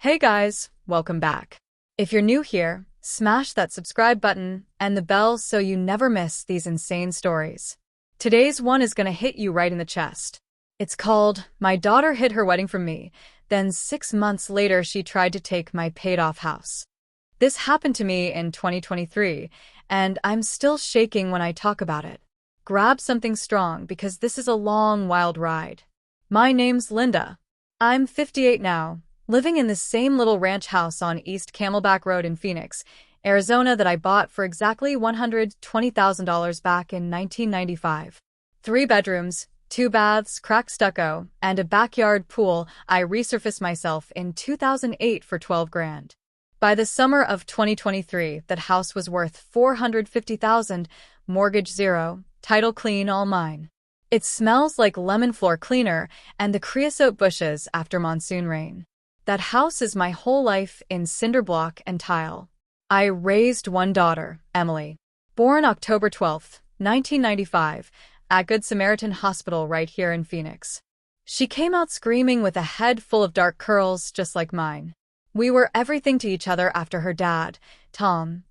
Hey guys, welcome back. If you're new here, smash that subscribe button and the bell so you never miss these insane stories. Today's one is gonna hit you right in the chest. It's called My Daughter Hid Her Wedding from Me, then 6 months later she tried to take my paid-off house. This happened to me in 2023, and I'm still shaking when I talk about it. Grab something strong because this is a long, wild ride. My name's Linda. I'm 58 now, living in the same little ranch house on East Camelback Road in Phoenix, Arizona that I bought for exactly $120,000 back in 1995. 3 bedrooms, 2 baths, cracked stucco, and a backyard pool. I resurfaced myself in 2008 for 12 grand. By the summer of 2023, that house was worth $450,000, mortgage zero, title clean, all mine. It smells like lemon floor cleaner and the creosote bushes after monsoon rain. That house is my whole life in cinder block and tile. I raised one daughter, Emily. Born October 12, 1995, at Good Samaritan Hospital right here in Phoenix. She came out screaming with a head full of dark curls just like mine. We were everything to each other after her dad, Tom,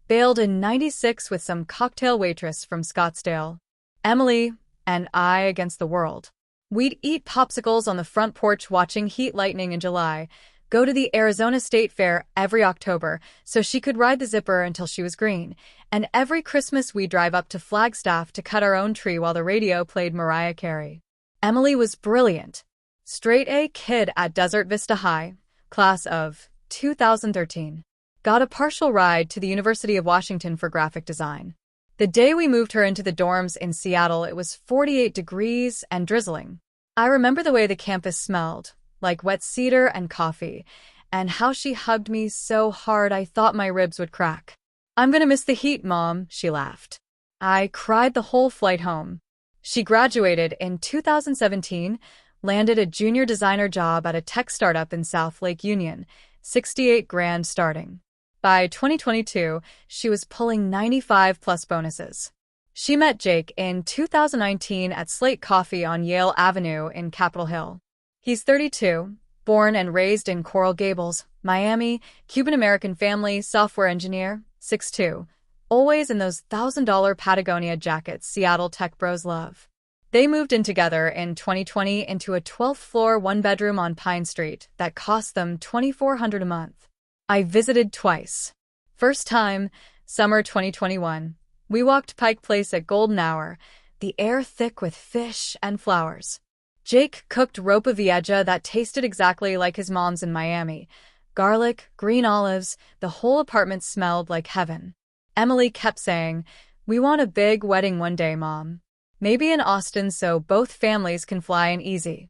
bailed in '96 with some cocktail waitress from Scottsdale. Emily and I against the world. We'd eat popsicles on the front porch watching Heat Lightning in July, go to the Arizona State Fair every October so she could ride the zipper until she was green, and every Christmas we'd drive up to Flagstaff to cut our own tree while the radio played Mariah Carey. Emily was brilliant. Straight A kid at Desert Vista High, class of 2013. Got a partial ride to the University of Washington for graphic design. The day we moved her into the dorms in Seattle, it was 48 degrees and drizzling. I remember the way the campus smelled, like wet cedar and coffee, and how she hugged me so hard I thought my ribs would crack. "I'm gonna miss the heat, Mom," she laughed. I cried the whole flight home. She graduated in 2017, landed a junior designer job at a tech startup in South Lake Union, 68 grand starting. By 2022, she was pulling 95 plus bonuses. She met Jake in 2019 at Slate Coffee on Yale Avenue in Capitol Hill. He's 32, born and raised in Coral Gables, Miami, Cuban-American family, software engineer, 6'2", always in those $1,000 Patagonia jackets Seattle tech bros love. They moved in together in 2020 into a 12th floor one-bedroom on Pine Street that cost them $2,400 a month. I visited twice. First time, summer 2021. We walked Pike Place at golden hour, the air thick with fish and flowers. Jake cooked ropa vieja that tasted exactly like his mom's in Miami. Garlic, green olives, the whole apartment smelled like heaven. Emily kept saying, "We want a big wedding one day, Mom. Maybe in Austin so both families can fly in easy."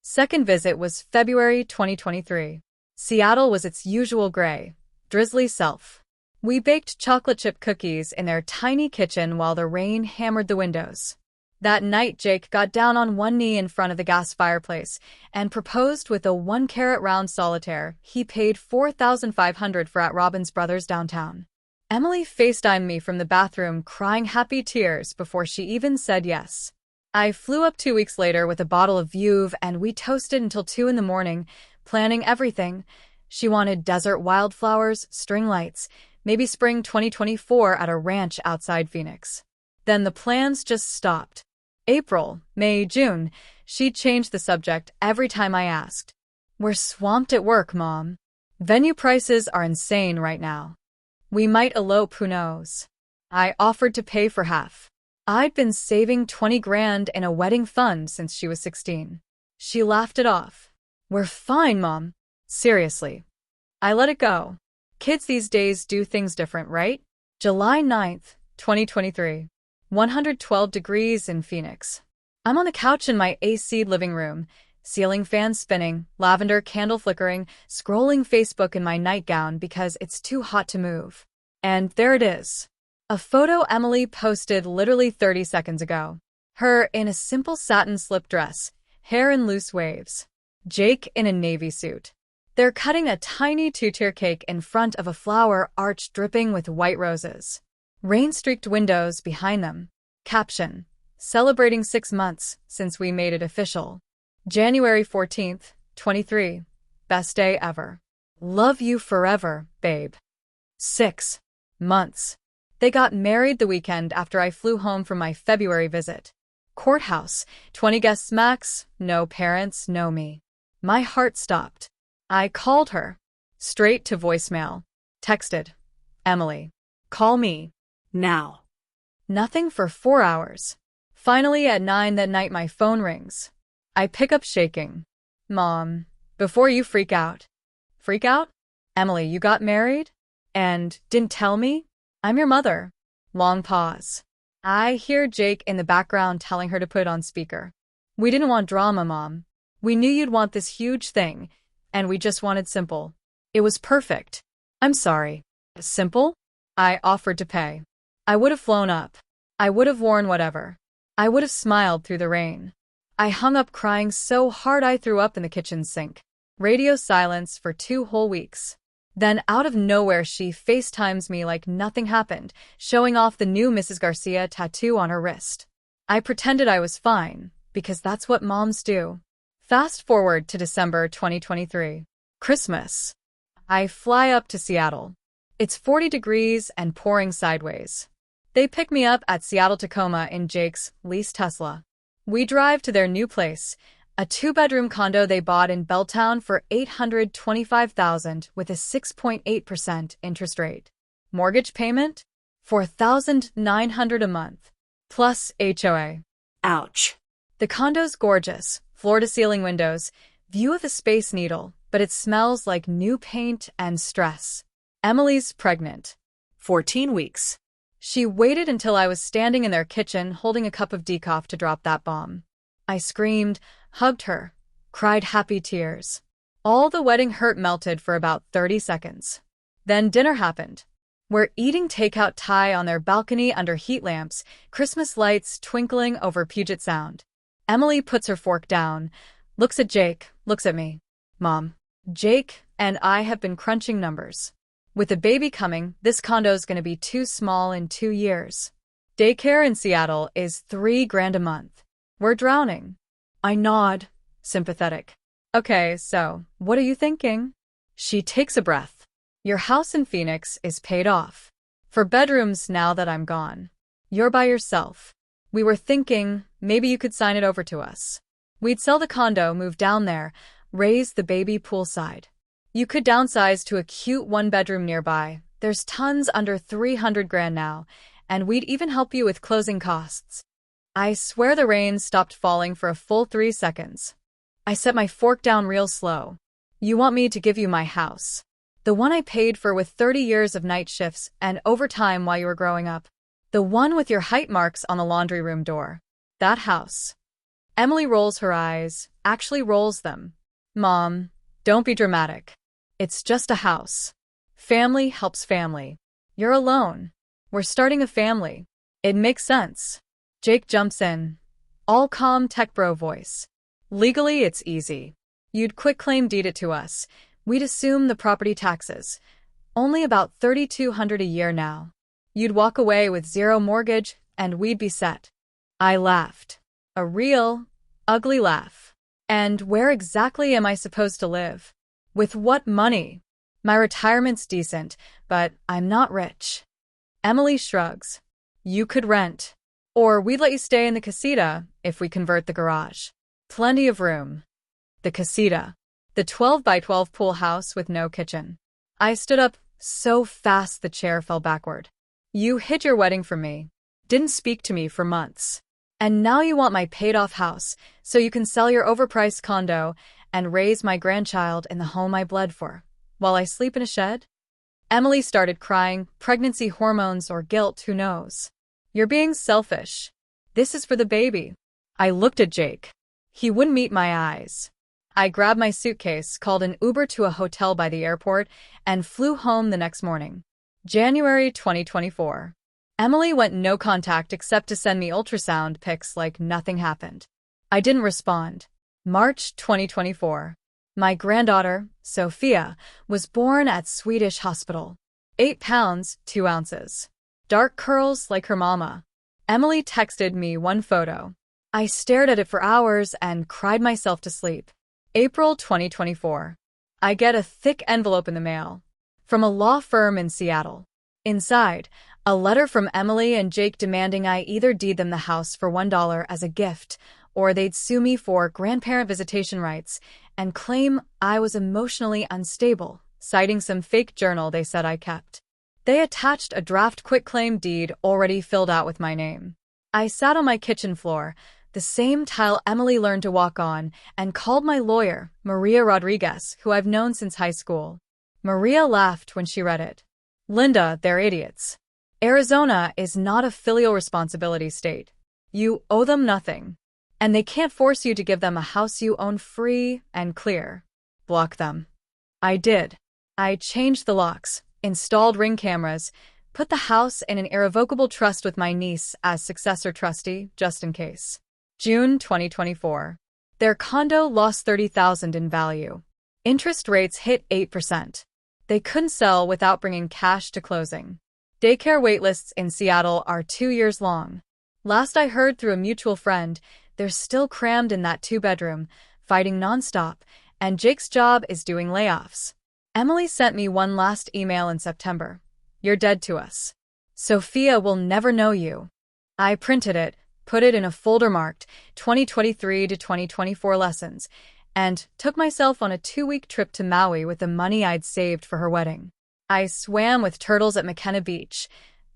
Second visit was February 2023. Seattle was its usual gray, drizzly self. We baked chocolate chip cookies in their tiny kitchen while the rain hammered the windows. That night, Jake got down on one knee in front of the gas fireplace and proposed with a 1-carat round solitaire he paid $4,500 for at Robbins Brothers downtown. Emily FaceTimed me from the bathroom crying happy tears before she even said yes. I flew up 2 weeks later with a bottle of Veuve and we toasted until 2 in the morning, planning everything. She wanted desert wildflowers, string lights, maybe spring 2024 at a ranch outside Phoenix. Then the plans just stopped. April, May, June, she'd change the subject every time I asked. "We're swamped at work, Mom. Venue prices are insane right now. We might elope, who knows?" I offered to pay for half. I'd been saving 20 grand in a wedding fund since she was 16. She laughed it off. "We're fine, Mom. Seriously." I let it go. Kids these days do things different, right? July 9th, 2023. 112 degrees in Phoenix. I'm on the couch in my AC'd living room, ceiling fan spinning, lavender candle flickering, scrolling Facebook in my nightgown because it's too hot to move. And there it is. A photo Emily posted literally 30 seconds ago. Her in a simple satin slip dress, hair in loose waves. Jake in a navy suit. They're cutting a tiny 2-tier cake in front of a flower arch dripping with white roses. Rain-streaked windows behind them. Caption: celebrating 6 months since we made it official. January 14th, 23. Best day ever. Love you forever, babe. 6 months. They got married the weekend after I flew home from my February visit. Courthouse, 20 guests max, no parents, no me. My heart stopped. I called her. Straight to voicemail. Texted. Emily. Call me. Now. Nothing for 4 hours. Finally, at 9 that night, my phone rings. I pick up shaking. Mom, before you freak out. Freak out? Emily, you got married? And didn't tell me? I'm your mother. Long pause. I hear Jake in the background telling her to put it on speaker. We didn't want drama, Mom. We knew you'd want this huge thing, and we just wanted simple. It was perfect. I'm sorry. Simple? I offered to pay. I would have flown up. I would have worn whatever. I would have smiled through the rain. I hung up crying so hard I threw up in the kitchen sink. Radio silence for 2 whole weeks. Then out of nowhere she FaceTimes me like nothing happened, showing off the new Mrs. Garcia tattoo on her wrist. I pretended I was fine, because that's what moms do. Fast forward to December 2023. Christmas. I fly up to Seattle. It's 40 degrees and pouring sideways. They pick me up at Seattle-Tacoma in Jake's leased Tesla. We drive to their new place, a 2-bedroom condo they bought in Belltown for $825,000 with a 6.8% interest rate. Mortgage payment? $4,900 a month. Plus HOA. Ouch. The condo's gorgeous, floor-to-ceiling windows, view of the Space Needle, but it smells like new paint and stress. Emily's pregnant. 14 weeks. She waited until I was standing in their kitchen holding a cup of decaf to drop that bomb. I screamed, hugged her, cried happy tears. All the wedding hurt melted for about 30 seconds. Then dinner happened. We're eating takeout Thai on their balcony under heat lamps, Christmas lights twinkling over Puget Sound. Emily puts her fork down, looks at Jake, looks at me. Mom. Jake and I have been crunching numbers. With the baby coming, this condo's gonna be too small in 2 years. Daycare in Seattle is $3,000 a month. We're drowning. I nod, sympathetic. Okay, so, what are you thinking? She takes a breath. Your house in Phoenix is paid off. For bedrooms now that I'm gone. You're by yourself. We were thinking, maybe you could sign it over to us. We'd sell the condo, move down there, raise the baby poolside. You could downsize to a cute 1-bedroom nearby. There's tons under $300,000 now, and we'd even help you with closing costs. I swear the rain stopped falling for a full 3 seconds. I set my fork down real slow. You want me to give you my house? The one I paid for with 30 years of night shifts and overtime while you were growing up. The one with your height marks on the laundry room door. That house. Emily rolls her eyes, actually rolls them. Mom, don't be dramatic. It's just a house. Family helps family. You're alone. We're starting a family. It makes sense. Jake jumps in. All calm tech bro voice. Legally, it's easy. You'd quitclaim deed it to us. We'd assume the property taxes. Only about $3,200 a year now. You'd walk away with 0 mortgage, and we'd be set. I laughed. A real, ugly laugh. And where exactly am I supposed to live? With what money? My retirement's decent, but I'm not rich. Emily shrugs. You could rent. Or we'd let you stay in the casita if we convert the garage. Plenty of room. The casita. The 12 by 12 pool house with no kitchen. I stood up so fast the chair fell backward. You hid your wedding from me. Didn't speak to me for months. And now you want my paid-off house so you can sell your overpriced condo and raise my grandchild in the home I bled for, while I sleep in a shed? Emily started crying, pregnancy hormones or guilt, who knows? You're being selfish. This is for the baby. I looked at Jake. He wouldn't meet my eyes. I grabbed my suitcase, called an Uber to a hotel by the airport, and flew home the next morning. January 2024. Emily went no contact except to send me ultrasound pics like nothing happened. I didn't respond. March 2024. My granddaughter, Sophia, was born at Swedish hospital. 8 pounds, 2 ounces. Dark curls like her mama. Emily texted me one photo. I stared at it for hours and cried myself to sleep. April 2024. I get a thick envelope in the mail. From a law firm in Seattle. Inside, a letter from Emily and Jake demanding I either deed them the house for $1 as a gift, or they'd sue me for grandparent visitation rights and claim I was emotionally unstable, citing some fake journal they said I kept. They attached a draft quitclaim deed already filled out with my name. I sat on my kitchen floor, the same tile Emily learned to walk on, and called my lawyer, Maria Rodriguez, who I've known since high school. Maria laughed when she read it. Linda, they're idiots. Arizona is not a filial responsibility state. You owe them nothing. And they can't force you to give them a house you own free and clear. Block them. I did. I changed the locks, installed Ring cameras, put the house in an irrevocable trust with my niece as successor trustee, just in case. June 2024. Their condo lost $30,000 in value. Interest rates hit 8%. They couldn't sell without bringing cash to closing. Daycare waitlists in Seattle are 2 years long. Last I heard through a mutual friend, they're still crammed in that 2-bedroom, fighting nonstop, and Jake's job is doing layoffs. Emily sent me one last email in September. You're dead to us. Sophia will never know you. I printed it, put it in a folder marked 2023 to 2024 lessons, and took myself on a 2-week trip to Maui with the money I'd saved for her wedding. I swam with turtles at McKenna Beach,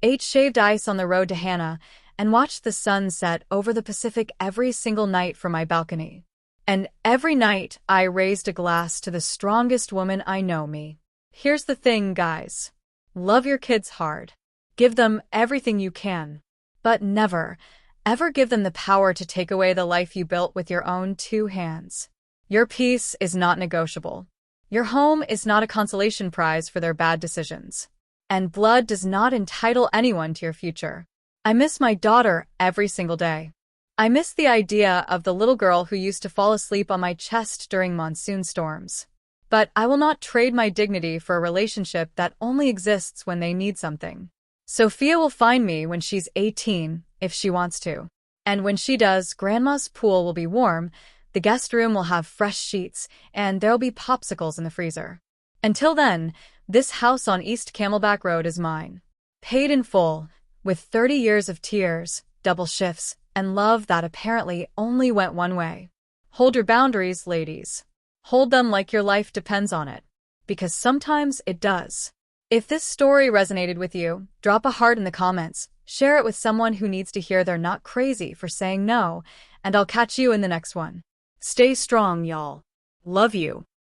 ate shaved ice on the road to Hana, and watched the sun set over the Pacific every single night from my balcony. And every night I raised a glass to the strongest woman I know, me. Here's the thing, guys. Love your kids hard. Give them everything you can. But never, ever give them the power to take away the life you built with your own 2 hands. Your peace is not negotiable. Your home is not a consolation prize for their bad decisions. And blood does not entitle anyone to your future. I miss my daughter every single day. I miss the idea of the little girl who used to fall asleep on my chest during monsoon storms. But I will not trade my dignity for a relationship that only exists when they need something. Sophia will find me when she's 18, if she wants to. And when she does, Grandma's pool will be warm, the guest room will have fresh sheets, and there'll be popsicles in the freezer. Until then, this house on East Camelback Road is mine. Paid in full, with 30 years of tears, double shifts, and love that apparently only went one way. Hold your boundaries, ladies. Hold them like your life depends on it. Because sometimes it does. If this story resonated with you, drop a heart in the comments, share it with someone who needs to hear they're not crazy for saying no, and I'll catch you in the next one. Stay strong, y'all. Love you.